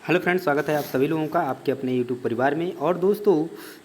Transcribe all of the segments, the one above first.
Hello friends, स्वागत है आप सभी लोगों का आपके अपने यूट्यूब परिवार में। और दोस्तों,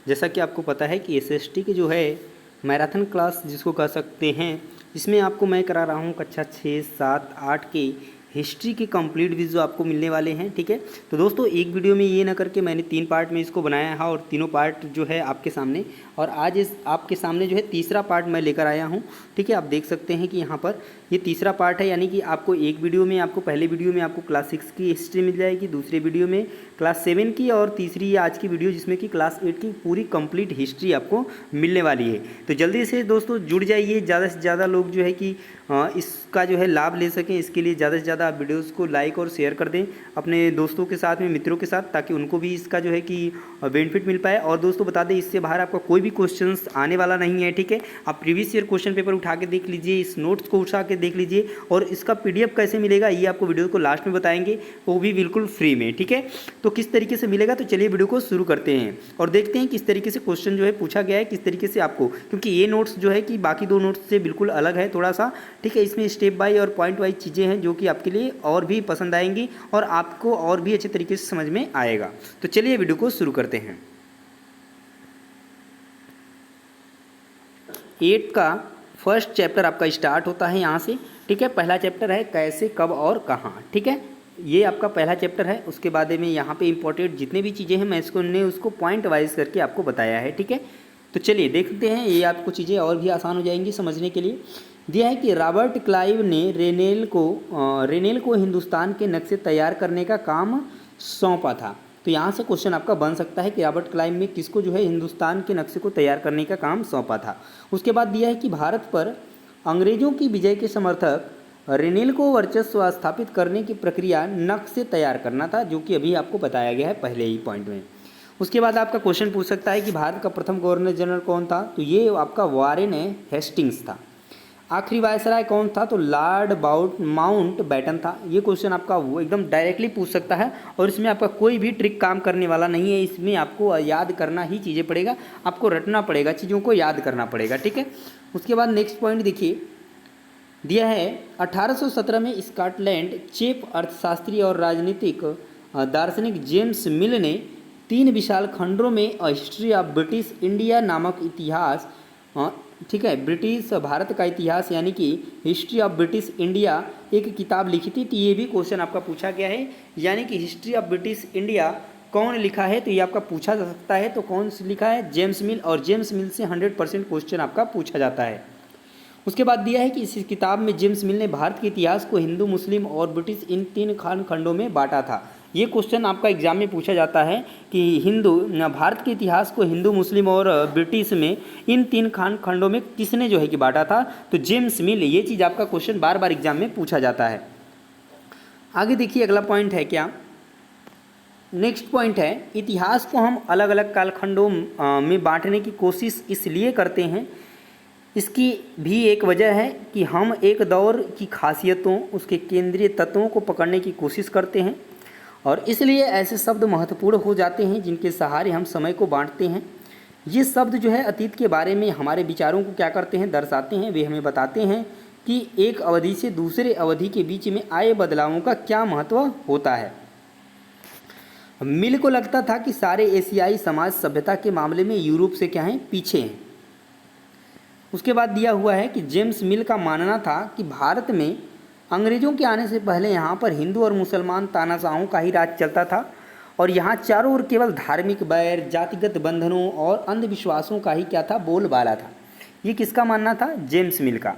जैसा कि आपको पता है कि एसएसटी की जो है मैराथन क्लास जिसको कह सकते हैं, इसमें आपको मैं करा रहा हूँ कक्षा 6, 7, 8 के हिस्ट्री के कंप्लीट वीडियो आपको मिलने वाले हैं। ठीक है, तो दोस्तों एक वीडियो में ये ना करके मैंने 3 पार्ट में इसको बनाया है और तीनों पार्ट जो है आपके सामने, और आज इस आपके सामने जो है तीसरा पार्ट मैं लेकर आया हूँ। ठीक है, आप देख सकते हैं कि यहाँ पर ये तीसरा पार्ट है, यानी कि आपको एक वीडियो में आपको पहले वीडियो में आपको क्लास 6 की हिस्ट्री मिल जाएगी, दूसरे वीडियो में क्लास 7 की, और तीसरी आज की वीडियो जिसमें कि क्लास 8 की पूरी कंप्लीट हिस्ट्री आपको मिलने वाली है। तो जल्दी से दोस्तों जुड़ जाइए, ज़्यादा से ज़्यादा लोग जो है कि इसका जो है लाभ ले सकें। इसके लिए ज़्यादा से ज़्यादा आप वीडियोज़ को लाइक और शेयर कर दें अपने दोस्तों के साथ में, मित्रों के साथ, ताकि उनको भी इसका जो है कि बेनिफिट मिल पाए। और दोस्तों बता दें, इससे बाहर आपका कोई भी क्वेश्चन आने वाला नहीं है। ठीक है, आप प्रीवियस ईयर क्वेश्चन पेपर उठा के देख लीजिए, इस नोट्स को उठा के देख लीजिए, और इसका पीडीएफ कैसे मिलेगा ये आपको वीडियो को लास्ट में बताएंगे, वो भी बिल्कुल फ्री में। ठीक है, तो किस तरीके से मिलेगा, तो चलिए वीडियो को शुरू करते हैं और देखते हैं किस तरीके से क्वेश्चन जो है पूछा गया है, किस तरीके से आपको, क्योंकि ये नोट्स जो है कि बाकी 2 नोट्स से बिल्कुल अलग है थोड़ा सा। ठीक है, इसमें स्टेप बाय और पॉइंट वाइज चीज़ें हैं जो कि आपके लिए और भी पसंद आएंगी और आपको और भी अच्छे तरीके से समझ में आएगा। तो चलिए वीडियो को शुरू करते हैं। 8 का फर्स्ट चैप्टर आपका स्टार्ट होता है यहाँ से। ठीक है, पहला चैप्टर है कैसे, कब और कहाँ। ठीक है, ये आपका पहला चैप्टर है। उसके बाद में यहाँ पे इंपॉर्टेंट जितने भी चीज़ें हैं मैं उसको पॉइंट वाइज करके आपको बताया है। ठीक है, तो चलिए देखते हैं, ये आपको चीज़ें और भी आसान हो जाएंगी समझने के लिए। दिया है कि रॉबर्ट क्लाइव ने रेनेल को हिंदुस्तान के नक्शे तैयार करने का काम सौंपा था। तो यहाँ से क्वेश्चन आपका बन सकता है कि रॉबर्ट क्लाइव ने किसको जो है हिंदुस्तान के नक्शे को तैयार करने का काम सौंपा था। उसके बाद दिया है कि भारत पर अंग्रेजों की विजय के समर्थक रेनेल को वर्चस्व स्थापित करने की प्रक्रिया नक्शे तैयार करना था, जो कि अभी आपको बताया गया है पहले ही पॉइंट में। उसके बाद आपका क्वेश्चन पूछ सकता है कि भारत का प्रथम गवर्नर जनरल कौन था, तो ये आपका वारेन हेस्टिंग्स था। आखिरी वायसराय कौन था, तो लॉर्ड माउंट बैटन था। ये क्वेश्चन आपका वो एकदम डायरेक्टली पूछ सकता है, और इसमें आपका कोई भी ट्रिक काम करने वाला नहीं है। इसमें आपको याद करना ही चीज़ें पड़ेगा, आपको रटना पड़ेगा, चीज़ों को याद करना पड़ेगा। ठीक है, उसके बाद नेक्स्ट पॉइंट देखिए, दिया है 1817 में स्कॉटलैंड चेप अर्थशास्त्री और राजनीतिक दार्शनिक जेम्स मिल ने 3 विशाल खंडों में हिस्ट्री ऑफ ब्रिटिश इंडिया नामक इतिहास, ठीक है, ब्रिटिश भारत का इतिहास यानी कि हिस्ट्री ऑफ ब्रिटिश इंडिया एक किताब लिखी थी। तो ये भी क्वेश्चन आपका पूछा गया है, यानी कि हिस्ट्री ऑफ ब्रिटिश इंडिया कौन लिखा है, तो ये आपका पूछा जा सकता है। तो कौन से लिखा है, जेम्स मिल, और जेम्स मिल से 100% क्वेश्चन आपका पूछा जाता है। उसके बाद दिया है कि इस किताब में जेम्स मिल ने भारत के इतिहास को हिंदू, मुस्लिम और ब्रिटिश इन 3 खंडों में बांटा था। ये क्वेश्चन आपका एग्जाम में पूछा जाता है कि भारत के इतिहास को हिंदू, मुस्लिम और ब्रिटिश में इन 3 खंडों में किसने जो है कि बांटा था, तो जेम्स मिल। ये चीज़ आपका क्वेश्चन बार बार एग्जाम में पूछा जाता है। आगे देखिए, अगला पॉइंट है क्या, नेक्स्ट पॉइंट है, इतिहास को हम अलग अलग कालखंडों में बांटने की कोशिश इसलिए करते हैं, इसकी भी एक वजह है कि हम एक दौर की खासियतों, उसके केंद्रीय तत्वों को पकड़ने की कोशिश करते हैं, और इसलिए ऐसे शब्द महत्वपूर्ण हो जाते हैं जिनके सहारे हम समय को बांटते हैं। ये शब्द जो है अतीत के बारे में हमारे विचारों को क्या करते हैं, दर्शाते हैं। वे हमें बताते हैं कि एक अवधि से दूसरे अवधि के बीच में आए बदलावों का क्या महत्व होता है। मिल को लगता था कि सारे एशियाई समाज सभ्यता के मामले में यूरोप से क्या हैं, पीछे हैं। उसके बाद दिया हुआ है कि जेम्स मिल का मानना था कि भारत में अंग्रेज़ों के आने से पहले यहाँ पर हिंदू और मुसलमान तानाशाहों का ही राज चलता था, और यहाँ चारों ओर केवल धार्मिक बैर, जातिगत बंधनों और अंधविश्वासों का ही क्या था, बोलबाला था। ये किसका मानना था, जेम्स मिल का।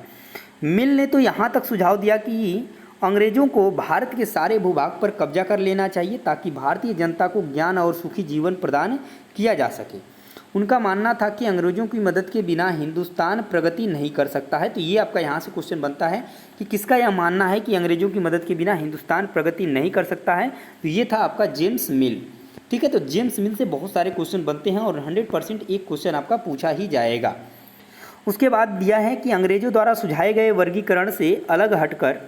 मिल ने तो यहाँ तक सुझाव दिया कि अंग्रेज़ों को भारत के सारे भूभाग पर कब्जा कर लेना चाहिए ताकि भारतीय जनता को ज्ञान और सुखी जीवन प्रदान किया जा सके। उनका मानना था कि अंग्रेज़ों की मदद के बिना हिंदुस्तान प्रगति नहीं कर सकता है। तो ये आपका यहाँ से क्वेश्चन बनता है कि किसका यह मानना है कि अंग्रेज़ों की मदद के बिना हिंदुस्तान प्रगति नहीं कर सकता है, तो ये था आपका जेम्स मिल। ठीक है, तो जेम्स मिल से बहुत सारे क्वेश्चन बनते हैं और 100% एक क्वेश्चन आपका पूछा ही जाएगा। उसके बाद दिया है कि अंग्रेज़ों द्वारा सुझाए गए वर्गीकरण से अलग हटकर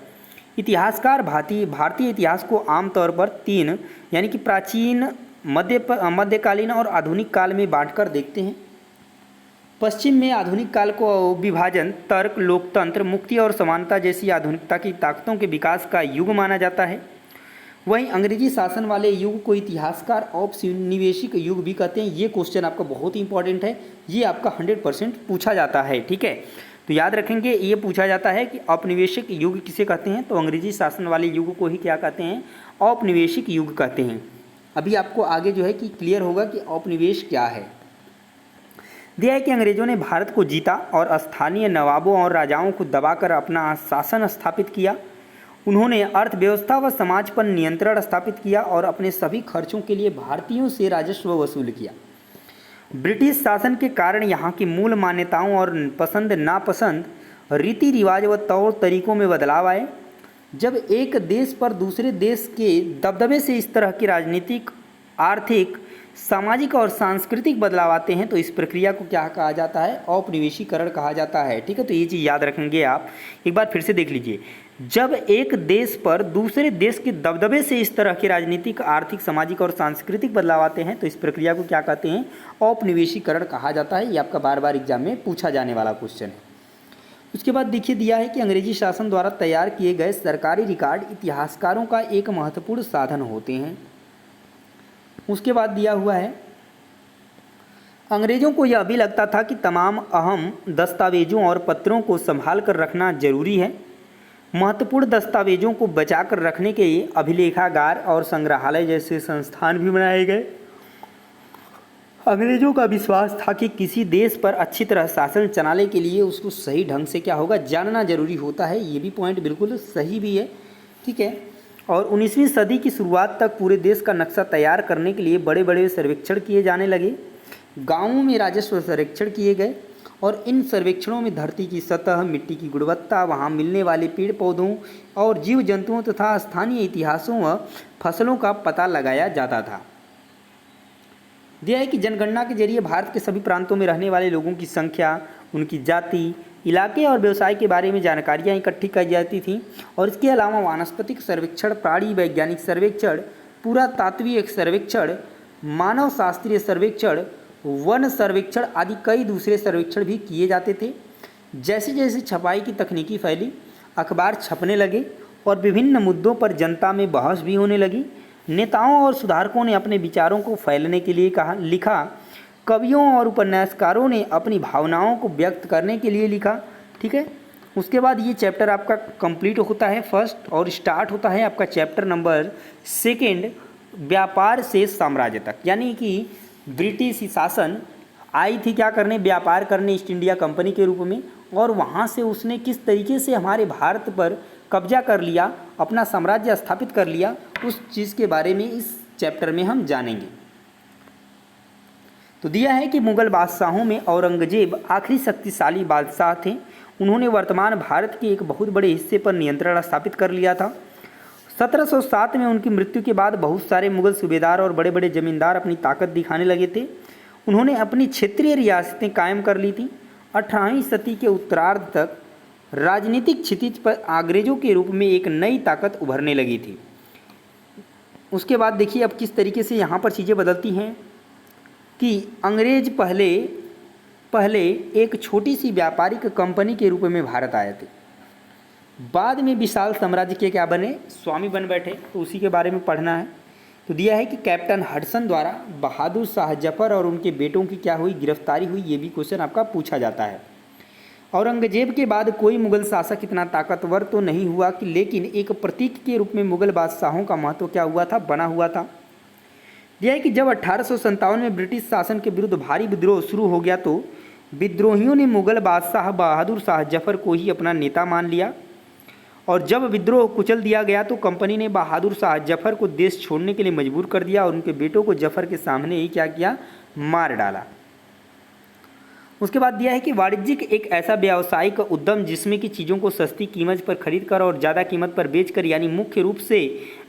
इतिहासकार भारतीय इतिहास को आमतौर पर 3 यानी कि प्राचीन, मध्यकालीन और आधुनिक काल में बांटकर देखते हैं। पश्चिम में आधुनिक काल को विभाजन, तर्क, लोकतंत्र, मुक्ति और समानता जैसी आधुनिकता की ताकतों के विकास का युग माना जाता है। वहीं अंग्रेजी शासन वाले युग को इतिहासकार औपनिवेशिक युग भी कहते हैं। ये क्वेश्चन आपका बहुत ही इंपॉर्टेंट है, ये आपका 100% पूछा जाता है, ठीक है। तो याद रखेंगे, ये पूछा जाता है कि औपनिवेशिक युग किसे कहते हैं, तो अंग्रेजी शासन वाले युग को ही क्या कहते हैं, औपनिवेशिक युग कहते हैं। अभी आपको आगे जो है कि क्लियर होगा कि औपनिवेश क्या है। दिया है कि अंग्रेजों ने भारत को जीता और स्थानीय नवाबों और राजाओं को दबाकर अपना शासन स्थापित किया। उन्होंने अर्थव्यवस्था व समाज पर नियंत्रण स्थापित किया और अपने सभी खर्चों के लिए भारतीयों से राजस्व वसूल किया। ब्रिटिश शासन के कारण यहाँ की मूल मान्यताओं और पसंद नापसंद, रीति रिवाज व तौर तरीकों में बदलाव आए। जब एक देश पर दूसरे देश के दबदबे से इस तरह की राजनीतिक, आर्थिक, सामाजिक और सांस्कृतिक बदलाव आते हैं तो इस प्रक्रिया को क्या कहा जाता है, औपनिवेशीकरण कहा जाता है, ठीक है। तो ये चीज़ याद रखेंगे आप, एक बार फिर से देख लीजिए। जब एक देश पर दूसरे देश के दबदबे से इस तरह के राजनीतिक, आर्थिक, सामाजिक और सांस्कृतिक बदलाव आते हैं तो इस प्रक्रिया को क्या कहते हैं, औपनिवेशीकरण कहा जाता है। ये आपका बार बार एग्जाम में पूछा जाने वाला क्वेश्चन है। उसके बाद देखिए, दिया है कि अंग्रेजी शासन द्वारा तैयार किए गए सरकारी रिकॉर्ड इतिहासकारों का एक महत्वपूर्ण साधन होते हैं। उसके बाद दिया हुआ है, अंग्रेजों को यह भी लगता था कि तमाम अहम दस्तावेजों और पत्रों को संभाल कर रखना जरूरी है। महत्वपूर्ण दस्तावेजों को बचा कर रखने के लिए अभिलेखागार और संग्रहालय जैसे संस्थान भी बनाए गए। अंग्रेजों का विश्वास था कि किसी देश पर अच्छी तरह शासन चलाने के लिए उसको सही ढंग से क्या होगा, जानना जरूरी होता है। ये भी पॉइंट बिल्कुल सही भी है, ठीक है। और 19वीं सदी की शुरुआत तक पूरे देश का नक्शा तैयार करने के लिए बड़े बड़े सर्वेक्षण किए जाने लगे। गाँवों में राजस्व सर्वेक्षण किए गए और इन सर्वेक्षणों में धरती की सतह, मिट्टी की गुणवत्ता, वहाँ मिलने वाले पेड़ पौधों और जीव जंतुओं तथा स्थानीय इतिहासों व फसलों का पता लगाया जाता था। दिया है कि जनगणना के जरिए भारत के सभी प्रांतों में रहने वाले लोगों की संख्या, उनकी जाति, इलाके और व्यवसाय के बारे में जानकारियाँ इकट्ठी की जाती थीं। और इसके अलावा वानस्पतिक सर्वेक्षण, प्राणी वैज्ञानिक सर्वेक्षण, पुरातात्विक सर्वेक्षण, मानव शास्त्रीय सर्वेक्षण, वन सर्वेक्षण आदि कई दूसरे सर्वेक्षण भी किए जाते थे। जैसे जैसे छपाई की तकनीकी फैली, अखबार छपने लगे और विभिन्न मुद्दों पर जनता में बहस भी होने लगी। नेताओं और सुधारकों ने अपने विचारों को फैलने के लिए लिखा। कवियों और उपन्यासकारों ने अपनी भावनाओं को व्यक्त करने के लिए लिखा, ठीक है। उसके बाद ये चैप्टर आपका कंप्लीट होता है फर्स्ट, और स्टार्ट होता है आपका चैप्टर नंबर 2, व्यापार से साम्राज्य तक। यानी कि ब्रिटिश शासन आई थी क्या करने, व्यापार करने ईस्ट इंडिया कंपनी के रूप में, और वहाँ से उसने किस तरीके से हमारे भारत पर कब्जा कर लिया, अपना साम्राज्य स्थापित कर लिया, उस चीज़ के बारे में इस चैप्टर में हम जानेंगे। तो दिया है कि मुगल बादशाहों में औरंगजेब आखिरी शक्तिशाली बादशाह थे। उन्होंने वर्तमान भारत के एक बहुत बड़े हिस्से पर नियंत्रण स्थापित कर लिया था। 1707 में उनकी मृत्यु के बाद बहुत सारे मुगल सूबेदार और बड़े बड़े जमींदार अपनी ताकत दिखाने लगे थे। उन्होंने अपनी क्षेत्रीय रियासतें कायम कर ली थीं। 18वीं सदी के उत्तरार्ध तक राजनीतिक क्षितिज पर अंग्रेजों के रूप में एक नई ताकत उभरने लगी थी। उसके बाद देखिए अब किस तरीके से यहाँ पर चीज़ें बदलती हैं कि अंग्रेज पहले एक छोटी सी व्यापारिक कंपनी के रूप में भारत आए थे, बाद में विशाल साम्राज्य के क्या बने, स्वामी बन बैठे। तो उसी के बारे में पढ़ना है। तो दिया है कि कैप्टन हडसन द्वारा बहादुर शाह जफर और उनके बेटों की क्या हुई, गिरफ्तारी हुई। ये भी क्वेश्चन आपका पूछा जाता है। औरंगजेब के बाद कोई मुगल शासक इतना ताकतवर तो नहीं हुआ कि, लेकिन एक प्रतीक के रूप में मुगल बादशाहों का महत्व क्या हुआ था, बना हुआ था। यह है कि जब 1857 में ब्रिटिश शासन के विरुद्ध भारी विद्रोह शुरू हो गया तो विद्रोहियों ने मुगल बादशाह बहादुर शाह जफर को ही अपना नेता मान लिया, और जब विद्रोह कुचल दिया गया तो कंपनी ने बहादुर शाह जफर को देश छोड़ने के लिए मजबूर कर दिया और उनके बेटों को जफर के सामने ही क्या किया, मार डाला। उसके बाद दिया है कि वाणिज्यिक एक ऐसा व्यावसायिक उद्यम जिसमें कि चीज़ों को सस्ती कीमत पर खरीद कर और ज़्यादा कीमत पर बेचकर, यानी मुख्य रूप से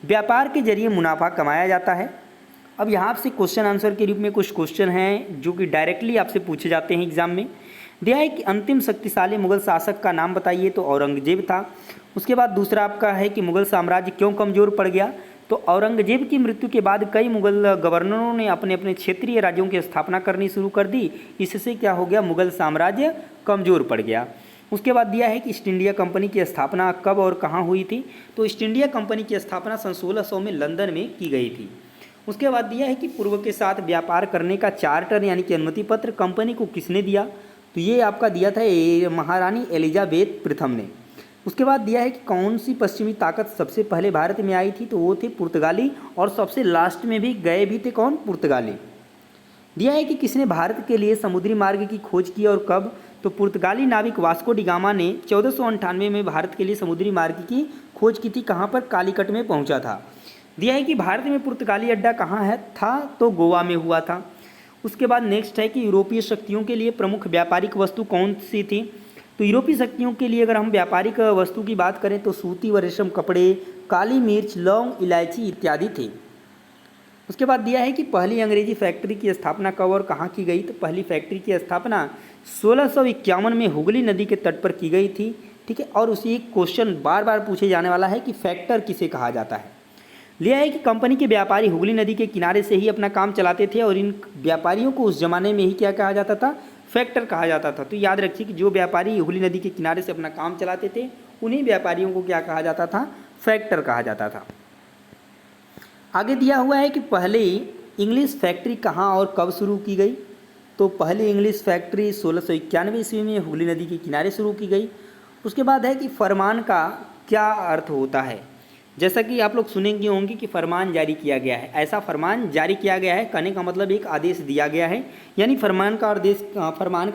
व्यापार के जरिए मुनाफा कमाया जाता है। अब यहाँ आपसे क्वेश्चन आंसर के रूप में कुछ क्वेश्चन हैं जो कि डायरेक्टली आपसे पूछे जाते हैं एग्जाम में। दिया है कि अंतिम शक्तिशाली मुगल शासक का नाम बताइए, तो औरंगजेब था। उसके बाद दूसरा आपका है कि मुगल साम्राज्य क्यों कमज़ोर पड़ गया, तो औरंगजेब की मृत्यु के बाद कई मुगल गवर्नरों ने अपने अपने क्षेत्रीय राज्यों की स्थापना करनी शुरू कर दी। इससे क्या हो गया, मुगल साम्राज्य कमज़ोर पड़ गया। उसके बाद दिया है कि ईस्ट इंडिया कंपनी की स्थापना कब और कहाँ हुई थी। तो ईस्ट इंडिया कंपनी की स्थापना सन 1600 में लंदन में की गई थी। उसके बाद दिया है कि पूर्व के साथ व्यापार करने का चार्टर यानी कि अनुमति पत्र कंपनी को किसने दिया। तो ये आपका दिया था महारानी एलिजाबेथ प्रथम ने। उसके बाद दिया है कि कौन सी पश्चिमी ताकत सबसे पहले भारत में आई थी। तो वो थे पुर्तगाली, और सबसे लास्ट में भी गए भी थे कौन, पुर्तगाली। दिया है कि किसने भारत के लिए समुद्री मार्ग की खोज की और कब। तो पुर्तगाली नाविक वास्को डी गामा ने 1498 में भारत के लिए समुद्री मार्ग की खोज की थी। कहाँ पर, कालीकट में पहुँचा था। दिया है कि भारत में पुर्तगाली अड्डा कहाँ है था। तो गोवा में हुआ था। उसके बाद नेक्स्ट है कि यूरोपीय शक्तियों के लिए प्रमुख व्यापारिक वस्तु कौन सी थी। तो यूरोपीय शक्तियों के लिए अगर हम व्यापारिक वस्तु की बात करें तो सूती व रेशम कपड़े, काली मिर्च, लौंग, इलायची इत्यादि थे। उसके बाद दिया है कि पहली अंग्रेजी फैक्ट्री की स्थापना कब और कहाँ की गई। तो पहली फैक्ट्री की स्थापना 1651 में हुगली नदी के तट पर की गई थी। ठीक है, और उसी एक क्वेश्चन बार बार पूछे जाने वाला है कि फैक्टर किसे कहा जाता है। लिया है कि कंपनी के व्यापारी हुगली नदी के किनारे से ही अपना काम चलाते थे और इन व्यापारियों को उस जमाने में ही क्या कहा जाता था, फैक्टर कहा जाता था। तो याद रखिए कि जो व्यापारी हुगली नदी के किनारे से अपना काम चलाते थे उन्हीं व्यापारियों को क्या कहा जाता था, फैक्टर कहा जाता था। आगे दिया हुआ है कि पहले इंग्लिश फैक्ट्री कहाँ और कब शुरू की गई। तो पहली इंग्लिश फैक्ट्री 1691 ईस्वी में हुगली नदी के किनारे शुरू की गई। उसके बाद है कि फरमान का क्या अर्थ होता है। जैसा कि आप लोग सुनेंगे होंगे कि फरमान जारी किया गया है, ऐसा फरमान जारी किया गया है कहने का मतलब एक आदेश दिया गया है, यानी फरमान का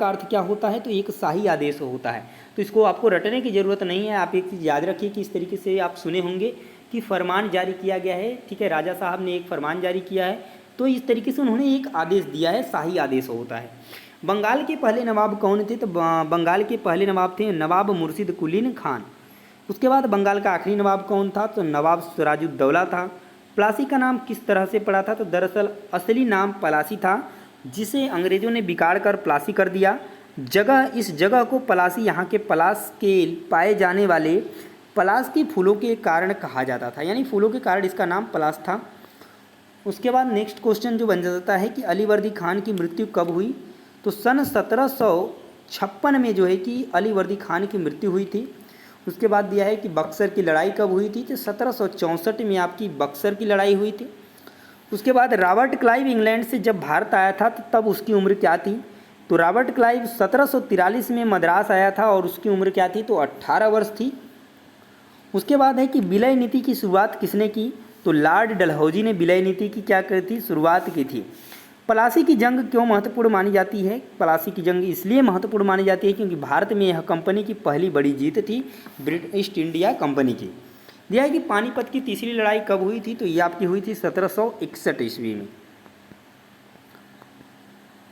अर्थ क्या होता है, तो एक शाही आदेश होता है। तो इसको आपको रटने की ज़रूरत नहीं है, आप एक चीज़ याद रखिए कि इस तरीके से आप सुने होंगे कि फरमान जारी किया गया है। ठीक है, राजा साहब ने एक फरमान जारी किया है, तो इस तरीके से उन्होंने एक आदेश दिया है, शाही आदेश होता है। बंगाल के पहले नवाब कौन थे। तो बंगाल के पहले नवाब थे नवाब मुर्शिद कुलीन खान। उसके बाद बंगाल का आखिरी नवाब कौन था। तो नवाब सिराजुद्दौला था। प्लासी का नाम किस तरह से पड़ा था। तो दरअसल असली नाम पलासी था, जिसे अंग्रेज़ों ने बिगाड़ कर प्लासी कर दिया। इस जगह को पलासी यहाँ के पलास के पाए जाने वाले पलास के फूलों के कारण कहा जाता था, यानी फूलों के कारण इसका नाम पलास था। उसके बाद नेक्स्ट क्वेश्चन जो बन जाता है कि अलीवर्दी खान की मृत्यु कब हुई। तो सन 1756 में जो है कि अलीवर्दी खान की मृत्यु हुई थी। उसके बाद दिया है कि बक्सर की लड़ाई कब हुई थी। तो 1764 में आपकी बक्सर की लड़ाई हुई थी। उसके बाद रॉबर्ट क्लाइव इंग्लैंड से जब भारत आया था तो तब उसकी उम्र क्या थी। तो रॉबर्ट क्लाइव 1743 में मद्रास आया था और उसकी उम्र क्या थी। तो 18 वर्ष थी। उसके बाद है कि विलय नीति की शुरुआत किसने की। तो लॉर्ड डलहौजी ने विलय नीति की क्या की थी, शुरुआत की थी। पलासी की जंग क्यों महत्वपूर्ण मानी जाती है। पलासी की जंग इसलिए महत्वपूर्ण मानी जाती है क्योंकि भारत में यह कंपनी की पहली बड़ी जीत थी ईस्ट इंडिया कंपनी की। दिया है कि पानीपत की तीसरी लड़ाई कब हुई थी। तो ये आपकी हुई थी 1761 ईस्वी में।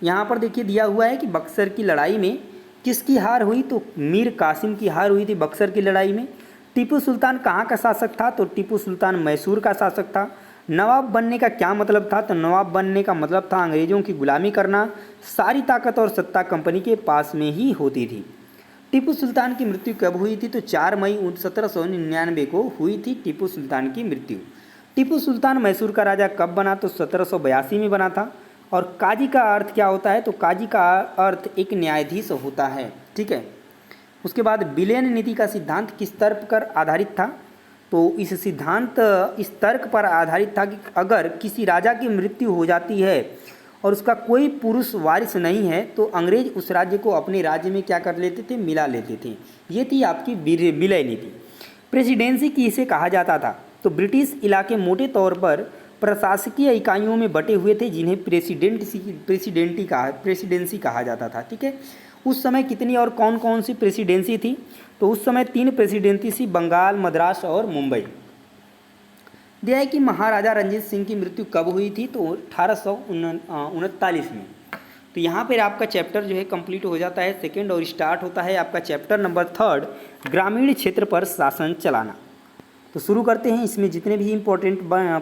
यहाँ पर देखिए दिया हुआ है कि बक्सर की लड़ाई में किसकी हार हुई। तो मीर कासिम की हार हुई थी बक्सर की लड़ाई में। टीपू सुल्तान कहाँ का शासक था। तो टीपू सुल्तान मैसूर का शासक था। नवाब बनने का क्या मतलब था। तो नवाब बनने का मतलब था अंग्रेज़ों की गुलामी करना। सारी ताकत और सत्ता कंपनी के पास में ही होती थी। टीपू सुल्तान की मृत्यु कब हुई थी। तो 4 मई 1799 को हुई थी टीपू सुल्तान की मृत्यु। टीपू सुल्तान मैसूर का राजा कब बना। तो 1782 में बना था। और काजी का अर्थ क्या होता है। तो काजी का अर्थ एक न्यायाधीश होता है। ठीक है। उसके बाद विलयन नीति का सिद्धांत किस तर्क पर आधारित था। तो इस तर्क पर आधारित था कि अगर किसी राजा की मृत्यु हो जाती है और उसका कोई पुरुष वारिस नहीं है तो अंग्रेज उस राज्य को अपने राज्य में क्या कर लेते थे, मिला लेते थे। ये थी आपकी विलय नीति। प्रेसिडेंसी किसे कहा जाता था। तो ब्रिटिश इलाके मोटे तौर पर प्रशासकीय इकाइयों में बटे हुए थे जिन्हें प्रेसिडेंसी कहा जाता था। ठीक है। उस समय कितनी और कौन कौन सी प्रेसिडेंसी थी। तो उस समय 3 प्रेसिडेंसी थी, बंगाल, मद्रास और मुंबई। दिया है कि महाराजा रंजीत सिंह की मृत्यु कब हुई थी। तो 1839 में। तो यहाँ पर आपका चैप्टर जो है कंप्लीट हो जाता है सेकेंड, और स्टार्ट होता है आपका चैप्टर नंबर 3 ग्रामीण क्षेत्र पर शासन चलाना। तो शुरू करते हैं। इसमें जितने भी इम्पोर्टेंट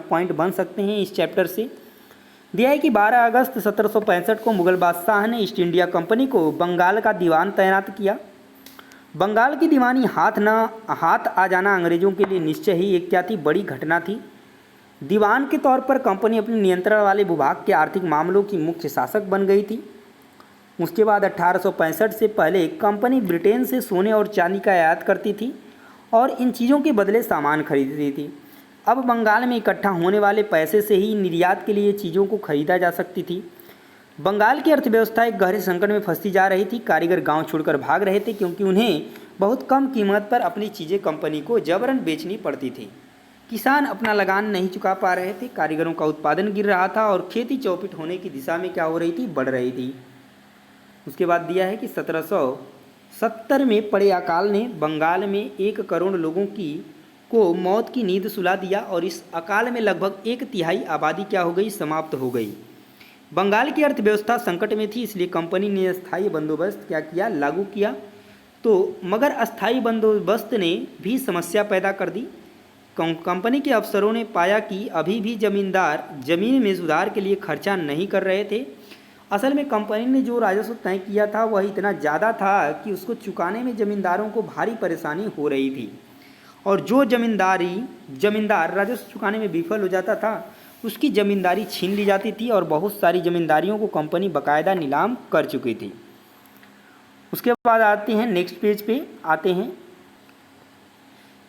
पॉइंट बन सकते हैं इस चैप्टर से। दिया है कि 12 अगस्त 1765 को मुगल बादशाह ने ईस्ट इंडिया कंपनी को बंगाल का दीवान तैनात किया। बंगाल की दीवानी हाथ आ जाना अंग्रेज़ों के लिए निश्चय ही एक क्या थी, बड़ी घटना थी। दीवान के तौर पर कंपनी अपने नियंत्रण वाले भूभाग के आर्थिक मामलों की मुख्य शासक बन गई थी। उसके बाद 1865 से पहले कंपनी ब्रिटेन से सोने और चांदी का आयात करती थी और इन चीज़ों के बदले सामान खरीदती थी। अब बंगाल में इकट्ठा होने वाले पैसे से ही निर्यात के लिए चीज़ों को खरीदा जा सकती थी। बंगाल की अर्थव्यवस्था एक गहरे संकट में फंसती जा रही थी। कारीगर गांव छोड़कर भाग रहे थे क्योंकि उन्हें बहुत कम कीमत पर अपनी चीज़ें कंपनी को जबरन बेचनी पड़ती थी। किसान अपना लगान नहीं चुका पा रहे थे, कारीगरों का उत्पादन गिर रहा था और खेती चौपट होने की दिशा में क्या हो रही थी, बढ़ रही थी। उसके बाद दिया है कि 1770 में पड़े अकाल ने बंगाल में 1 करोड़ लोगों को मौत की नींद सुला दिया और इस अकाल में लगभग 1/3 आबादी क्या हो गई, समाप्त हो गई। बंगाल की अर्थव्यवस्था संकट में थी, इसलिए कंपनी ने अस्थायी बंदोबस्त क्या किया, लागू किया। तो मगर अस्थायी बंदोबस्त ने भी समस्या पैदा कर दी। कंपनी के अफसरों ने पाया कि अभी भी जमींदार जमीन में सुधार के लिए खर्चा नहीं कर रहे थे। असल में कंपनी ने जो राजस्व तय किया था वह इतना ज़्यादा था कि उसको चुकाने में जमींदारों को भारी परेशानी हो रही थी और जो जमींदार राजस्व चुकाने में विफल हो जाता था उसकी ज़मींदारी छीन ली जाती थी और बहुत सारी ज़मींदारियों को कंपनी बाकायदा नीलाम कर चुकी थी। उसके बाद आते हैं नेक्स्ट पेज पे आते हैं,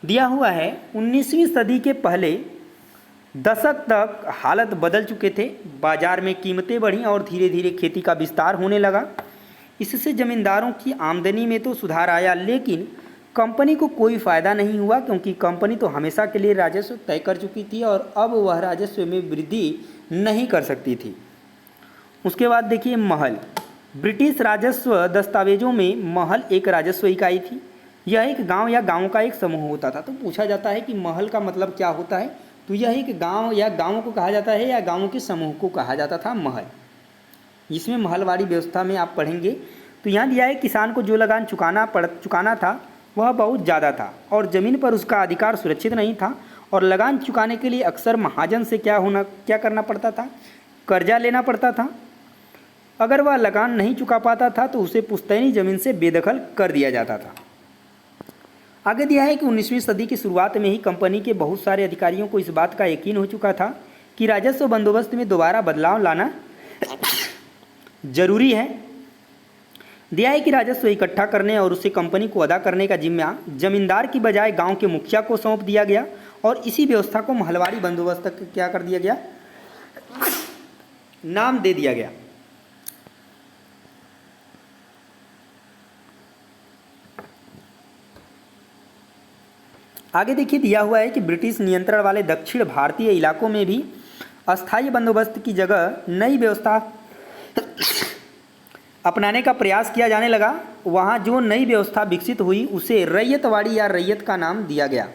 दिया हुआ है 19वीं सदी के पहले दशक तक हालत बदल चुके थे। बाजार में कीमतें बढ़ी और धीरे धीरे खेती का विस्तार होने लगा। इससे ज़मींदारों की आमदनी में तो सुधार आया, लेकिन कंपनी को कोई फ़ायदा नहीं हुआ क्योंकि कंपनी तो हमेशा के लिए राजस्व तय कर चुकी थी और अब वह राजस्व में वृद्धि नहीं कर सकती थी। उसके बाद देखिए महल। ब्रिटिश राजस्व दस्तावेजों में महल एक राजस्व इकाई थी। यह एक गांव या गांवों का एक समूह होता था। तो पूछा जाता है कि महल का मतलब क्या होता है, तो यह एक गांव या गांवों को कहा जाता है या गांवों के समूह को कहा जाता था महल। इसमें महलवाड़ी व्यवस्था में आप पढ़ेंगे तो यहाँ दिया है किसान को जो लगान चुकाना था वह बहुत ज़्यादा था और ज़मीन पर उसका अधिकार सुरक्षित नहीं था और लगान चुकाने के लिए अक्सर महाजन से क्या करना पड़ता था, कर्जा लेना पड़ता था। अगर वह लगान नहीं चुका पाता था तो उसे पुश्तैनी ज़मीन से बेदखल कर दिया जाता था। आगे दिया है कि 19वीं सदी की शुरुआत में ही कंपनी के बहुत सारे अधिकारियों को इस बात का यकीन हो चुका था कि राजस्व बंदोबस्त में दोबारा बदलाव लाना जरूरी है। दिया है कि राजस्व इकट्ठा करने और उसे कंपनी को अदा करने का जिम्मा जमींदार की बजाय गांव के मुखिया को सौंप दिया गया और इसी व्यवस्था को महलवाड़ी बंदोबस्त क्या कर दिया गया, नाम दे दिया गया। आगे देखिए दिया हुआ है कि ब्रिटिश नियंत्रण वाले दक्षिण भारतीय इलाकों में भी अस्थायी बंदोबस्त की जगह नई व्यवस्था अपनाने का प्रयास किया जाने लगा। वहाँ जो नई व्यवस्था विकसित हुई उसे रैयतवाड़ी या रैयत का नाम दिया गया।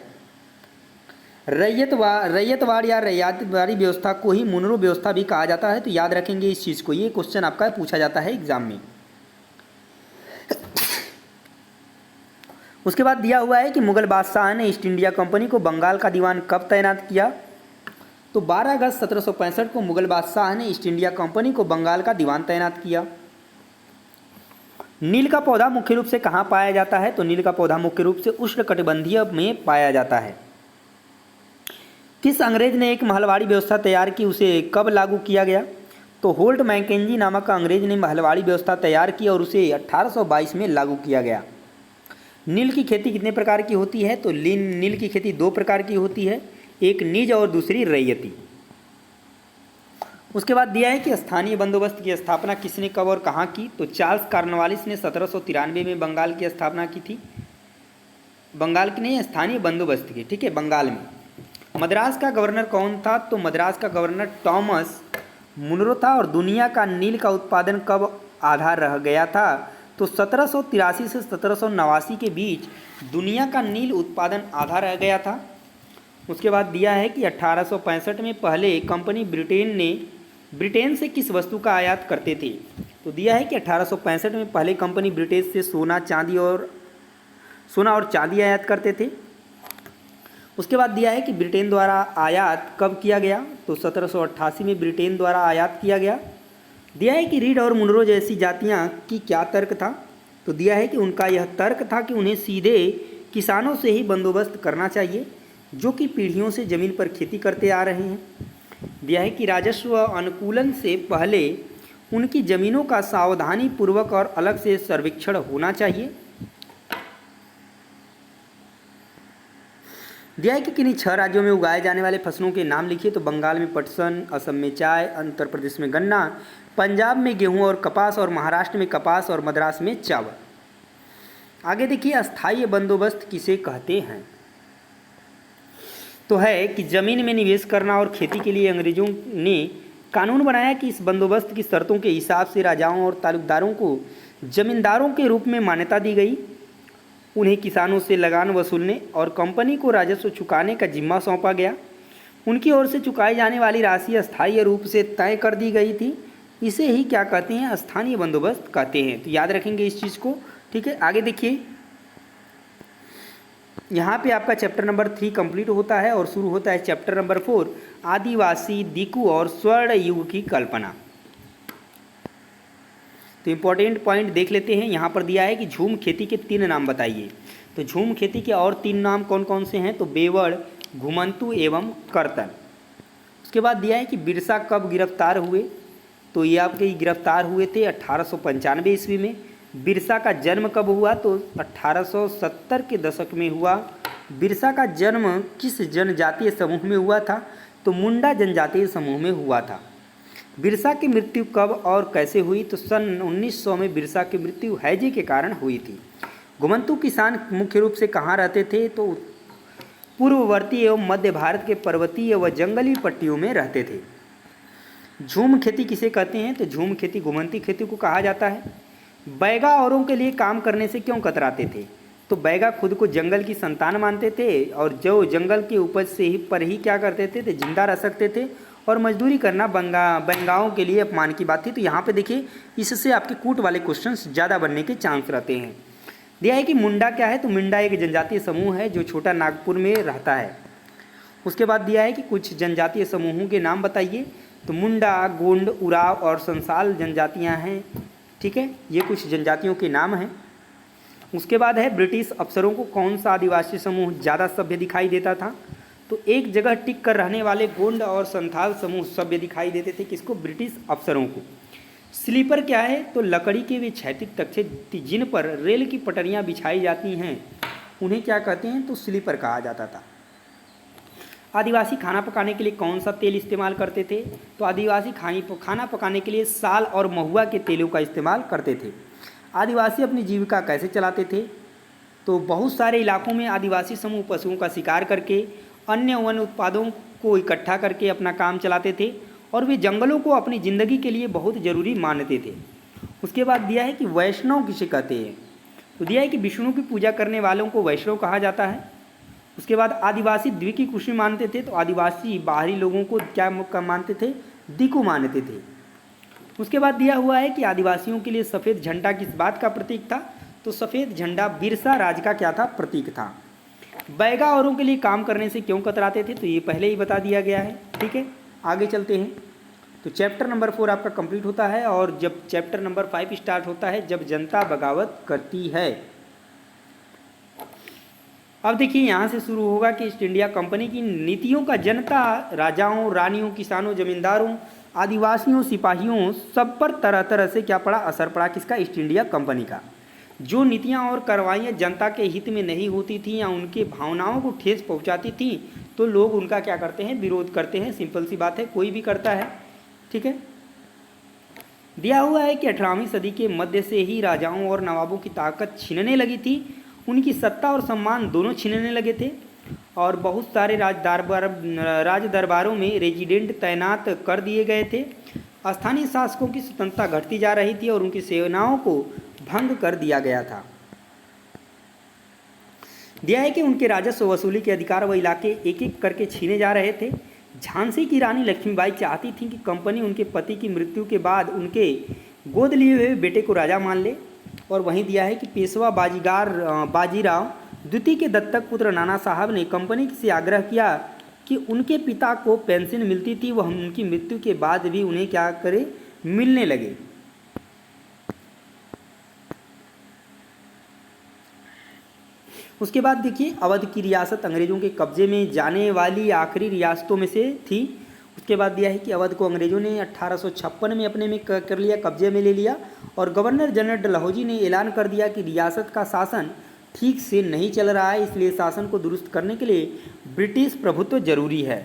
रैयतवाड़ी या रैयतवाड़ी व्यवस्था को ही मुनरो व्यवस्था भी कहा जाता है। तो याद रखेंगे इस चीज़ को, ये क्वेश्चन आपका पूछा जाता है एग्जाम में। उसके बाद दिया हुआ है कि मुगल बादशाह ने ईस्ट इंडिया कंपनी को बंगाल का दीवान कब तैनात किया। तो 12 अगस्त 1765 को मुगल बादशाह ने ईस्ट इंडिया कंपनी को बंगाल का दीवान तैनात किया। नील का पौधा मुख्य रूप से कहाँ पाया जाता है, तो नील का पौधा मुख्य रूप से उष्णकटिबंधीय में पाया जाता है। किस अंग्रेज ने एक महलवाड़ी व्यवस्था तैयार की, उसे कब लागू किया गया। तो होल्ट मैकेंजी नामक अंग्रेज ने महलवाड़ी व्यवस्था तैयार की और उसे 1822 में लागू किया गया। नील की खेती कितने प्रकार की होती है, तो नील की खेती 2 प्रकार की होती है, एक निज और दूसरी रैयती। उसके बाद दिया है कि स्थानीय बंदोबस्त की स्थापना किसने कब और कहाँ की। तो चार्ल्स कॉर्नवालिस ने 1793 में बंगाल की स्थापना की थी। बंगाल की नहीं, स्थानीय बंदोबस्त की, ठीक है, बंगाल में। मद्रास का गवर्नर कौन था, तो मद्रास का गवर्नर टॉमस मुनरो था। और दुनिया का नील का उत्पादन कब आधा रह गया था, तो 1783 से 1789 के बीच दुनिया का नील उत्पादन आधा रह गया था। उसके बाद दिया है कि 1865 में पहले कंपनी ब्रिटेन से किस वस्तु का आयात करते थे। तो दिया है कि 1865 में पहले कंपनी ब्रिटेन से सोना और चांदी आयात करते थे। उसके बाद दिया है कि ब्रिटेन द्वारा आयात कब किया गया, तो 1788 में ब्रिटेन द्वारा आयात किया गया। दिया है कि रीड और मुनरो जैसी जातियां की क्या तर्क था, तो दिया है कि उनका यह तर्क था कि उन्हें सीधे किसानों से ही बंदोबस्त करना चाहिए जो कि पीढ़ियों से ज़मीन पर खेती करते आ रहे हैं। दिया है कि राजस्व अनुकूलन से पहले उनकी ज़मीनों का सावधानी पूर्वक और अलग से सर्वेक्षण होना चाहिए। दिया है कि किन्हीं 6 राज्यों में उगाए जाने वाले फसलों के नाम लिखिए। तो बंगाल में पटसन, असम में चाय, उत्तर प्रदेश में गन्ना, पंजाब में गेहूं और कपास और महाराष्ट्र में कपास और मद्रास में चावल। आगे देखिए, अस्थायी बंदोबस्त किसे कहते हैं? तो है कि ज़मीन में निवेश करना और खेती के लिए अंग्रेजों ने कानून बनाया कि इस बंदोबस्त की शर्तों के हिसाब से राजाओं और तालुकदारों को जमींदारों के रूप में मान्यता दी गई। उन्हें किसानों से लगान वसूलने और कंपनी को राजस्व चुकाने का जिम्मा सौंपा गया। उनकी ओर से चुकाई जाने वाली राशि अस्थायी रूप से तय कर दी गई थी। इसे ही क्या कहते हैं? स्थानीय बंदोबस्त कहते हैं। तो याद रखेंगे इस चीज़ को, ठीक है। आगे देखिए, यहाँ पे आपका चैप्टर नंबर 3 कंप्लीट होता है और शुरू होता है चैप्टर नंबर 4, आदिवासी, दिकू और स्वर्ण युग की कल्पना। तो इम्पोर्टेंट पॉइंट देख लेते हैं। यहाँ पर दिया है कि झूम खेती के 3 नाम बताइए। तो झूम खेती के और 3 नाम कौन कौन से हैं? तो बेवड़, घुमंतु एवं करतन। उसके बाद दिया है कि बिरसा कब गिरफ्तार हुए? तो ये आपके गिरफ्तार हुए थे 1895 ईस्वी में। बिरसा का जन्म कब हुआ? तो 1870 के दशक में हुआ। बिरसा का जन्म किस जनजातीय समूह में हुआ था? तो मुंडा जनजातीय समूह में हुआ था। बिरसा की मृत्यु कब और कैसे हुई? तो सन 1900 में बिरसा की मृत्यु हैजे के कारण हुई थी। घुमंतु किसान मुख्य रूप से कहाँ रहते थे? तो पूर्ववर्ती एवं मध्य भारत के पर्वतीय व जंगली पट्टियों में रहते थे। झूम खेती किसे कहते हैं? तो झूम खेती घुमंती खेती को कहा जाता है। बैगा औरों के लिए काम करने से क्यों कतराते थे? तो बैगा खुद को जंगल की संतान मानते थे और जो जंगल के उपज से ही पर ही क्या करते थे? तो जिंदा रह सकते थे और मजदूरी करना बंगाओं के लिए अपमान की बात थी। तो यहाँ पे देखिए, इससे आपके कूट वाले क्वेश्चंस ज़्यादा बनने के चांस रहते हैं। दिया है कि मुंडा क्या है? तो मुंडा एक जनजातीय समूह है जो छोटा नागपुर में रहता है। उसके बाद दिया है कि कुछ जनजातीय समूहों के नाम बताइए। तो मुंडा, गोंड, उराव और संसाल जनजातियाँ हैं, ठीक है। ये कुछ जनजातियों के नाम हैं। उसके बाद है ब्रिटिश अफसरों को कौन सा आदिवासी समूह ज़्यादा सभ्य दिखाई देता था? तो एक जगह टिक कर रहने वाले गोंड और संथाल समूह सभ्य दिखाई देते थे। किसको? ब्रिटिश अफसरों को। स्लीपर क्या है? तो लकड़ी के वे क्षैतिज तख्ते जिन पर रेल की पटरियां बिछाई जाती हैं उन्हें क्या कहते हैं? तो स्लीपर कहा जाता था। आदिवासी खाना पकाने के लिए कौन सा तेल इस्तेमाल करते थे? तो आदिवासी खाना पकाने के लिए साल और महुआ के तेलों का इस्तेमाल करते थे। आदिवासी अपनी जीविका कैसे चलाते थे? तो बहुत सारे इलाकों में आदिवासी समूह पशुओं का शिकार करके अन्य वन उत्पादों को इकट्ठा करके अपना काम चलाते थे और वे जंगलों को अपनी ज़िंदगी के लिए बहुत ज़रूरी मानते थे। उसके बाद दिया है कि वैष्णव किसे कहते हैं? तो दिया है कि विष्णु की पूजा करने वालों को वैष्णव कहा जाता है। उसके बाद आदिवासी द्विकी कृषि मानते थे। तो आदिवासी बाहरी लोगों को क्या मानते थे? दिकु मानते थे। उसके बाद दिया हुआ है कि आदिवासियों के लिए सफ़ेद झंडा किस बात का प्रतीक था? तो सफ़ेद झंडा बिरसा राज का क्या था? प्रतीक था। बैगा औरों के लिए काम करने से क्यों कतराते थे? तो ये पहले ही बता दिया गया है, ठीक है। आगे चलते हैं। तो चैप्टर नंबर 4 आपका कंप्लीट होता है और जब चैप्टर नंबर 5 स्टार्ट होता है, जब जनता बगावत करती है। अब देखिए, यहाँ से शुरू होगा कि ईस्ट इंडिया कंपनी की नीतियों का जनता, राजाओं, रानियों, किसानों, जमींदारों, आदिवासियों, सिपाहियों सब पर तरह तरह से क्या पड़ा? असर पड़ा। किसका? ईस्ट इंडिया कंपनी का। जो नीतियाँ और कार्रवाइयाँ जनता के हित में नहीं होती थी या उनके भावनाओं को ठेस पहुँचाती थी तो लोग उनका क्या करते हैं? विरोध करते हैं। सिंपल सी बात है, कोई भी करता है, ठीक है। दिया हुआ है कि 18वीं सदी के मध्य से ही राजाओं और नवाबों की ताकत छीनने लगी थी। उनकी सत्ता और सम्मान दोनों छीनने लगे थे और बहुत सारे राज दरबारों में रेजिडेंट तैनात कर दिए गए थे। स्थानीय शासकों की स्वतंत्रता घटती जा रही थी और उनकी सेनाओं को भंग कर दिया गया था। दिया है कि उनके राजस्व वसूली के अधिकार व इलाके एक एक करके छीने जा रहे थे। झांसी की रानी लक्ष्मीबाई चाहती थी कि कंपनी उनके पति की मृत्यु के बाद उनके गोद लिए हुए बेटे को राजा मान ले। और वहीं दिया है कि पेशवा बाजीराव द्वितीय के दत्तक पुत्र नाना साहब ने कंपनी से आग्रह किया कि उनके पिता को पेंशन मिलती थी, वह उनकी मृत्यु के बाद भी उन्हें क्या करे? मिलने लगे। उसके बाद देखिए, अवध की रियासत अंग्रेज़ों के कब्जे में जाने वाली आखिरी रियासतों में से थी। उसके बाद दिया है कि अवध को अंग्रेजों ने 1856 में अपने में कर लिया, कब्जे में ले लिया और गवर्नर जनरल डलहौजी ने ऐलान कर दिया कि रियासत का शासन ठीक से नहीं चल रहा है, इसलिए शासन को दुरुस्त करने के लिए ब्रिटिश प्रभुत्व जरूरी है।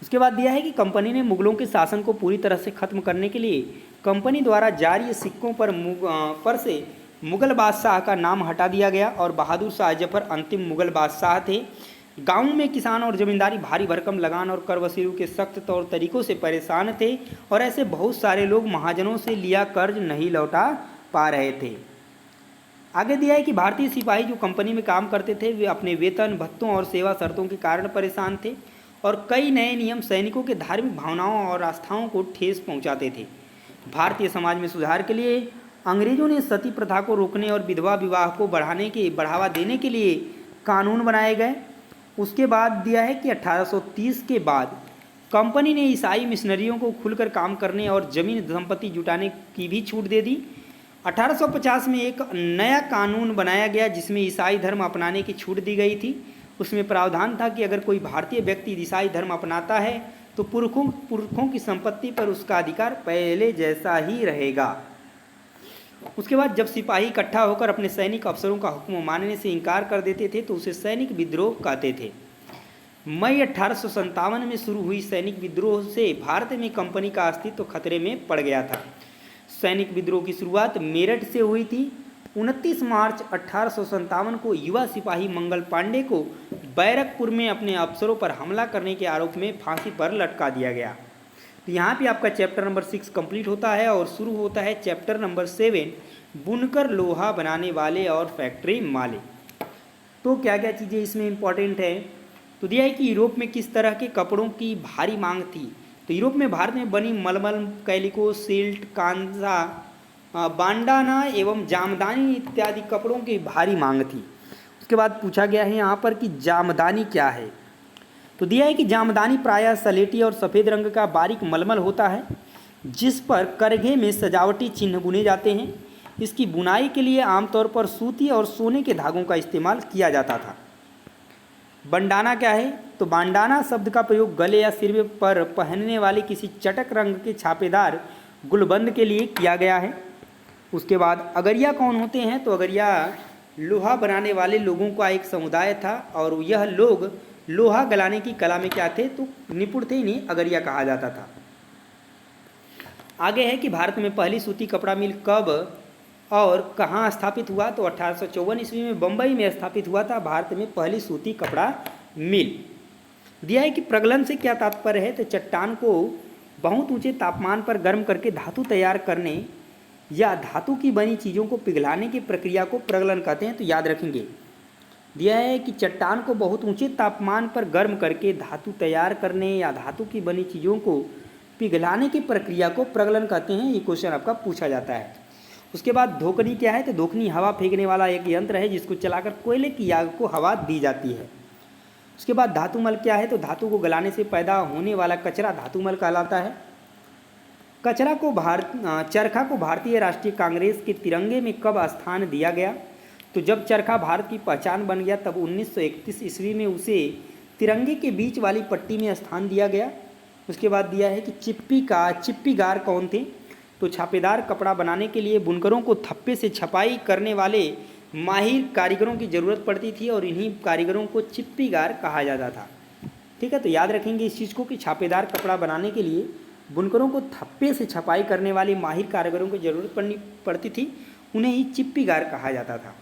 उसके बाद दिया है कि कंपनी ने मुगलों के शासन को पूरी तरह से खत्म करने के लिए कंपनी द्वारा जारी सिक्कों पर से मुगल बादशाह का नाम हटा दिया गया और बहादुर शाह जफर अंतिम मुगल बादशाह थे। गाँव में किसान और जमींदारी भारी भरकम लगान और कर वसूली के सख्त तौर तरीकों से परेशान थे और ऐसे बहुत सारे लोग महाजनों से लिया कर्ज नहीं लौटा पा रहे थे। आगे दिया है कि भारतीय सिपाही जो कंपनी में काम करते थे वे अपने वेतन भत्तों और सेवा शर्तों के कारण परेशान थे और कई नए नियम सैनिकों के धार्मिक भावनाओं और आस्थाओं को ठेस पहुंचाते थे। भारतीय समाज में सुधार के लिए अंग्रेजों ने सती प्रथा को रोकने और विधवा विवाह को बढ़ावा देने के लिए कानून बनाए गए। उसके बाद दिया है कि 1830 के बाद कंपनी ने ईसाई मिशनरियों को खुलकर काम करने और जमीन संपत्ति जुटाने की भी छूट दे दी। 1850 में एक नया कानून बनाया गया जिसमें ईसाई धर्म अपनाने की छूट दी गई थी। उसमें प्रावधान था कि अगर कोई भारतीय व्यक्ति ईसाई धर्म अपनाता है तो पुरखों की संपत्ति पर उसका अधिकार पहले जैसा ही रहेगा। उसके बाद जब सिपाही इकट्ठा होकर अपने सैनिक अफसरों का हुक्म मानने से इनकार कर देते थे तो उसे सैनिक विद्रोह कहते थे। मई 1857 में शुरू हुई सैनिक विद्रोह से भारत में कंपनी का अस्तित्व खतरे में पड़ गया था। सैनिक विद्रोह की शुरुआत मेरठ से हुई थी। 29 मार्च 1857 को युवा सिपाही मंगल पांडे को बैरकपुर में अपने अफसरों पर हमला करने के आरोप में फांसी पर लटका दिया गया। तो यहाँ पे आपका चैप्टर नंबर 6 कंप्लीट होता है और शुरू होता है चैप्टर नंबर 7 बुनकर, लोहा बनाने वाले और फैक्ट्री मालिक। तो क्या क्या चीज़ें इसमें इंपॉर्टेंट है, तो दिया है कि यूरोप में किस तरह के कपड़ों की भारी मांग थी। तो यूरोप में भारत में बनी मलमल, कैलिको, सिल्ट, कांसा, बांडाना एवं जामदानी इत्यादि कपड़ों की भारी मांग थी। उसके बाद पूछा गया है यहाँ पर कि जामदानी क्या है। तो दिया है कि जामदानी प्रायः सलेटी और सफ़ेद रंग का बारीक मलमल होता है जिस पर करघे में सजावटी चिन्ह बुने जाते हैं। इसकी बुनाई के लिए आमतौर पर सूती और सोने के धागों का इस्तेमाल किया जाता था। बंडाना क्या है, तो बांडाना शब्द का प्रयोग गले या सिर पर पहनने वाले किसी चटक रंग के छापेदार गुलबंद के लिए किया गया है। उसके बाद अगरिया कौन होते हैं, तो अगरिया लोहा बनाने वाले लोगों का एक समुदाय था और यह लोग लोहा गलाने की कला में क्या थे, तो निपुण थे, इन्हें अगरिया कहा जाता था। आगे है कि भारत में पहली सूती कपड़ा मिल कब और कहाँ स्थापित हुआ, तो 1854 ईस्वी में बम्बई में स्थापित हुआ था भारत में पहली सूती कपड़ा मिल। दिया है कि प्रगलन से क्या तात्पर्य है, तो चट्टान को बहुत ऊंचे तापमान पर गर्म करके धातु तैयार करने या धातु की बनी चीज़ों को पिघलाने की प्रक्रिया को प्रगलन कहते हैं। तो याद रखेंगे, दिया है कि चट्टान को बहुत ऊंचे तापमान पर गर्म करके धातु तैयार करने या धातु की बनी चीज़ों को पिघलाने की प्रक्रिया को प्रगलन कहते हैं। ये क्वेश्चन आपका पूछा जाता है। उसके बाद धोकनी क्या है, तो धोकनी हवा फेंकने वाला एक यंत्र है जिसको चलाकर कोयले की आग को हवा दी जाती है। उसके बाद धातुमल क्या है, तो धातु को गलाने से पैदा होने वाला कचरा धातुमल कहलाता है। चरखा को भारतीय राष्ट्रीय कांग्रेस के तिरंगे में कब स्थान दिया गया, तो जब चरखा भारत की पहचान बन गया तब 1931 ईस्वी में उसे तिरंगे के बीच वाली पट्टी में स्थान दिया गया। उसके बाद दिया है कि चिप्पीगार कौन थे, तो छापेदार कपड़ा बनाने के लिए बुनकरों को थप्पे से छपाई करने वाले माहिर कारीगरों की ज़रूरत पड़ती थी और इन्हीं कारीगरों को चिप्पीगार कहा जाता था। ठीक है, तो याद रखेंगे इस चीज़ को कि छापेदार कपड़ा बनाने के लिए बुनकरों को थप्पे से छपाई करने वाले माहिर कारीगरों की ज़रूरत पड़ती थी, उन्हें ही चिप्पीगार कहा जाता था।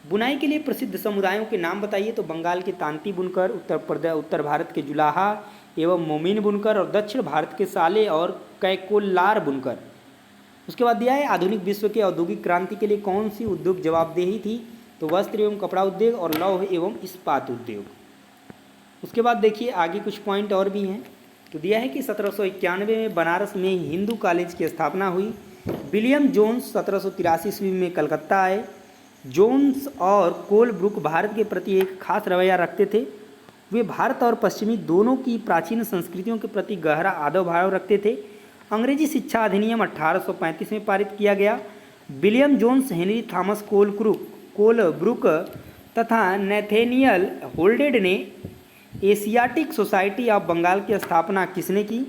बुनाई के लिए प्रसिद्ध समुदायों के नाम बताइए, तो बंगाल के तांती बुनकर, उत्तर भारत के जुलाहा एवं मोमिन बुनकर और दक्षिण भारत के साले और कैकोलार बुनकर। उसके बाद दिया है आधुनिक विश्व के औद्योगिक क्रांति के लिए कौन सी उद्योग जवाबदेही थी, तो वस्त्र एवं कपड़ा उद्योग और लौह एवं इस्पात उद्योग। उसके बाद देखिए आगे कुछ पॉइंट और भी हैं। तो दिया है कि 1791 में बनारस में हिंदू कॉलेज की स्थापना हुई। विलियम जोन्स 1783 ईस्वी में कलकत्ता आए। जोन्स और कोलब्रुक भारत के प्रति एक खास रवैया रखते थे। वे भारत और पश्चिमी दोनों की प्राचीन संस्कृतियों के प्रति गहरा आदर भाव रखते थे। अंग्रेजी शिक्षा अधिनियम 1835 में पारित किया गया। William Jones, Henry Thomas Colebrooke तथा नैथेनियल होल्डेड ने एशियाटिक सोसाइटी ऑफ बंगाल की स्थापना किसने की?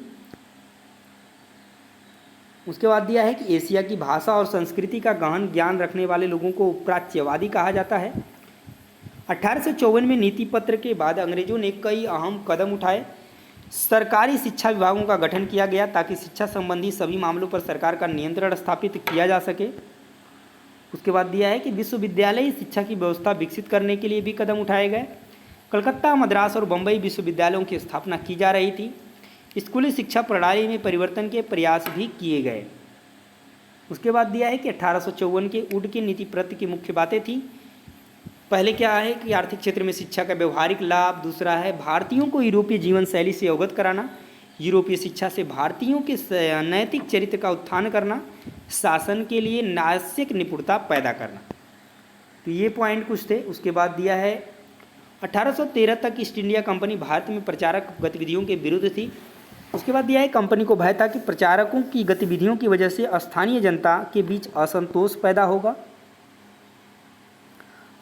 उसके बाद दिया है कि एशिया की भाषा और संस्कृति का गहन ज्ञान रखने वाले लोगों को प्राच्यवादी कहा जाता है। 1854 में नीति पत्र के बाद अंग्रेजों ने कई अहम कदम उठाए। सरकारी शिक्षा विभागों का गठन किया गया ताकि शिक्षा संबंधी सभी मामलों पर सरकार का नियंत्रण स्थापित किया जा सके। उसके बाद दिया है कि विश्वविद्यालयी शिक्षा की व्यवस्था विकसित करने के लिए भी कदम उठाए गए। कलकत्ता, मद्रास और बम्बई विश्वविद्यालयों की स्थापना की जा रही थी। स्कूली शिक्षा प्रणाली में परिवर्तन के प्रयास भी किए गए। उसके बाद दिया है कि 1854 के वुड की नीति पत्र की मुख्य बातें थी। पहले क्या है कि आर्थिक क्षेत्र में शिक्षा का व्यवहारिक लाभ। दूसरा है भारतीयों को यूरोपीय जीवन शैली से अवगत कराना। यूरोपीय शिक्षा से भारतीयों के नैतिक चरित्र का उत्थान करना। शासन के लिए नासिक निपुणता पैदा करना। तो ये पॉइंट कुछ थे। उसके बाद दिया है 1813 तक ईस्ट इंडिया कंपनी भारत में प्रचारक गतिविधियों के विरुद्ध थी। उसके बाद दिया है कंपनी को भय था कि प्रचारकों की गतिविधियों की वजह से स्थानीय जनता के बीच असंतोष पैदा होगा।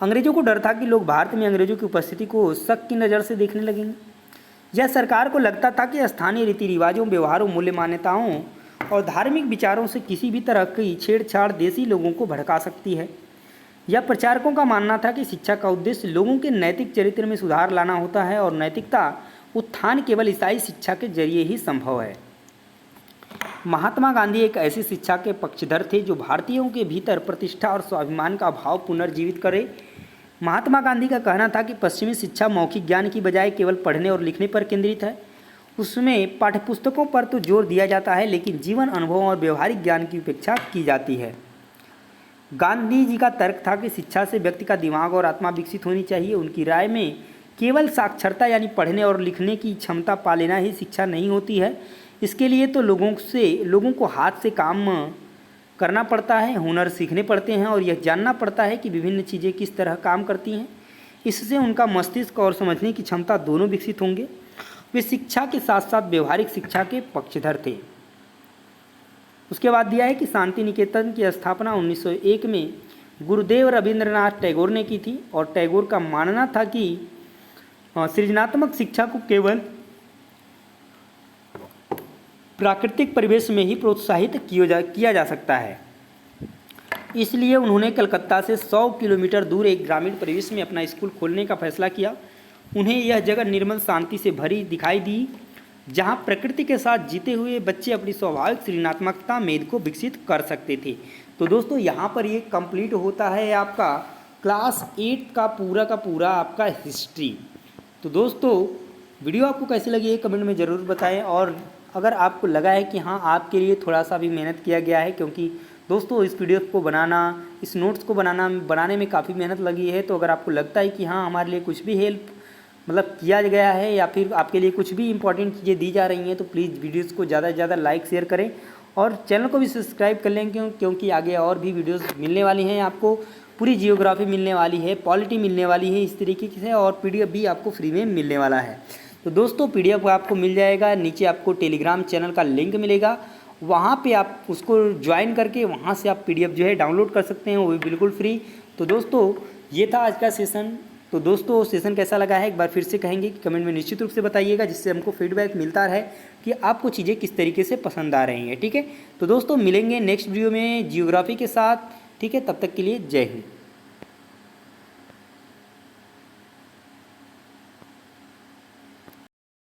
अंग्रेजों को डर था कि लोग भारत में अंग्रेजों की उपस्थिति को शक की नज़र से देखने लगेंगे। यह सरकार को लगता था कि स्थानीय रीति रिवाजों, व्यवहारों, मूल्य मान्यताओं और धार्मिक विचारों से किसी भी तरह की छेड़छाड़ देसी लोगों को भड़का सकती है। यह प्रचारकों का मानना था कि शिक्षा का उद्देश्य लोगों के नैतिक चरित्र में सुधार लाना होता है और नैतिकता उत्थान केवल ईसाई शिक्षा के जरिए ही संभव है। महात्मा गांधी एक ऐसी शिक्षा के पक्षधर थे जो भारतीयों के भीतर प्रतिष्ठा और स्वाभिमान का भाव पुनर्जीवित करे। महात्मा गांधी का कहना था कि पश्चिमी शिक्षा मौखिक ज्ञान की बजाय केवल पढ़ने और लिखने पर केंद्रित है। उसमें पाठ्यपुस्तकों पर तो जोर दिया जाता है, लेकिन जीवन अनुभव और व्यवहारिक ज्ञान की उपेक्षा की जाती है। गांधी जी का तर्क था कि शिक्षा से व्यक्ति का दिमाग और आत्मा विकसित होनी चाहिए। उनकी राय में केवल साक्षरता यानी पढ़ने और लिखने की क्षमता पा लेना ही शिक्षा नहीं होती है। इसके लिए तो लोगों को हाथ से काम करना पड़ता है, हुनर सीखने पड़ते हैं और यह जानना पड़ता है कि विभिन्न चीज़ें किस तरह काम करती हैं। इससे उनका मस्तिष्क और समझने की क्षमता दोनों विकसित होंगे। वे शिक्षा के साथ साथ व्यवहारिक शिक्षा के पक्षधर थे। उसके बाद दिया है कि शांति निकेतन की स्थापना 1901 में गुरुदेव रविंद्रनाथ टैगोर ने की थी और टैगोर का मानना था कि सृजनात्मक शिक्षा को केवल प्राकृतिक परिवेश में ही प्रोत्साहित किया जा सकता है। इसलिए उन्होंने कलकत्ता से 100 किलोमीटर दूर एक ग्रामीण परिवेश में अपना स्कूल खोलने का फैसला किया। उन्हें यह जगह निर्मल शांति से भरी दिखाई दी, जहां प्रकृति के साथ जीते हुए बच्चे अपनी स्वाभाविक सृजनात्मकता मेद को विकसित कर सकते थे। तो दोस्तों यहाँ पर ये कंप्लीट होता है आपका क्लास 8 का पूरा आपका हिस्ट्री। तो दोस्तों वीडियो आपको कैसी लगी है कमेंट में ज़रूर बताएं, और अगर आपको लगा है कि हाँ आपके लिए थोड़ा सा भी मेहनत किया गया है, क्योंकि दोस्तों इस पीडीएफ को बनाना, इस नोट्स को बनाने में काफ़ी मेहनत लगी है, तो अगर आपको लगता है कि हाँ हमारे लिए कुछ भी हेल्प किया गया है या फिर आपके लिए कुछ भी इंपॉर्टेंट चीज़ें दी जा रही हैं, तो प्लीज़ वीडियोज़ को ज़्यादा से ज़्यादा लाइक शेयर करें और चैनल को भी सब्सक्राइब कर लें, क्योंकि आगे और भी वीडियोज़ मिलने वाली हैं। आपको पूरी जियोग्राफी मिलने वाली है, पॉलिटी मिलने वाली है इस तरीके से, और पीडीएफ भी आपको फ्री में मिलने वाला है। तो दोस्तों पीडीएफ आपको मिल जाएगा, नीचे आपको टेलीग्राम चैनल का लिंक मिलेगा, वहाँ पे आप उसको ज्वाइन करके वहाँ से आप पीडीएफ जो है डाउनलोड कर सकते हैं, वो भी बिल्कुल फ्री। तो दोस्तों ये था आज का सेशन। तो दोस्तों सेशन कैसा लगा है एक बार फिर से कहेंगे कि कमेंट में निश्चित रूप से बताइएगा, जिससे हमको फीडबैक मिलता रहे कि आपको चीज़ें किस तरीके से पसंद आ रही हैं। ठीक है, तो दोस्तों मिलेंगे नेक्स्ट वीडियो में जियोग्राफी के साथ। ठीक है, तब तक के लिए जय हिंद।